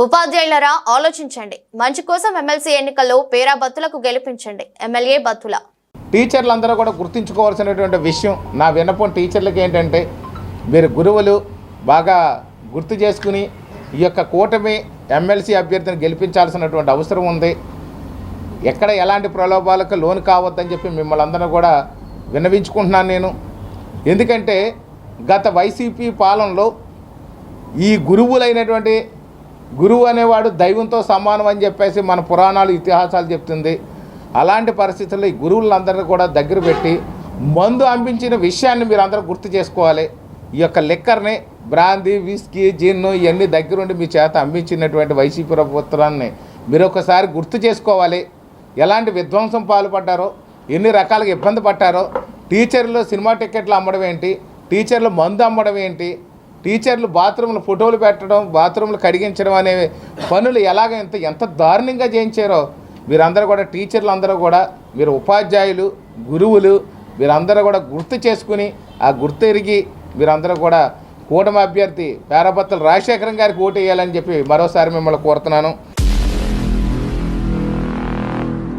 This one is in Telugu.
ఉపాధ్యాయులరా ఆలోచించండి. మంచి కోసం ఎమ్మెల్సీ ఎన్నికల్లో పేరా బత్తులకు గెలిపించండి. ఎమ్మెల్యే బత్తుల. టీచర్లందరూ కూడా గుర్తుంచుకోవాల్సినటువంటి విషయం, నా విన్నపం టీచర్లకి ఏంటంటే, మీరు గురువులు బాగా గుర్తు చేసుకుని ఈ యొక్క కూటమి ఎమ్మెల్సీ అభ్యర్థిని గెలిపించాల్సినటువంటి అవసరం ఉంది. ఎక్కడ ఎలాంటి ప్రలోభాలకు లోను కావద్దని చెప్పి మిమ్మల్ని అందరూ కూడా విన్నవించుకుంటున్నాను నేను. ఎందుకంటే గత వైసీపీ పాలనలో ఈ గురువులైనటువంటి గురువు అనేవాడు దైవంతో సమానం అని చెప్పేసి మన పురాణాలు ఇతిహాసాలు చెప్తుంది. అలాంటి పరిస్థితుల్లో ఈ గురువులందరినీ కూడా దగ్గర పెట్టి మందు అందించిన విషయాన్ని మీరు అందరూ గుర్తు చేసుకోవాలి. ఈ యొక్క లిక్కర్ని, బ్రాందీ, విస్కీ, జిన్ను ఇవన్నీ దగ్గరుండి మీ చేత అందించినటువంటి వైసీపీ ప్రభుత్వాన్ని మీరు ఒకసారి గుర్తు చేసుకోవాలి. ఎలాంటి విధ్వంసం పాల్పడ్డారో, ఎన్ని రకాలుగా ఇబ్బంది పడ్డారో, టీచర్లు సినిమా టికెట్లు అమ్మడం ఏంటి, టీచర్లు మందు అమ్మడం ఏంటి, టీచర్లు బాత్రూంలో ఫోటోలు పెట్టడం, బాత్రూంలు కడిగించడం అనే పనులు ఎంత దారుణంగా చేయించారో మీరందరూ కూడా, టీచర్లు అందరూ కూడా, మీరు ఉపాధ్యాయులు, గురువులు మీరందరూ కూడా గుర్తు చేసుకుని ఆ గుర్తు ఎరిగి మీరందరూ కూడా కూటమి అభ్యర్థి పేరాబత్తుల రాజశేఖరం గారికి ఓటు వేయాలని చెప్పి మరోసారి మిమ్మల్ని కోరుతున్నాను.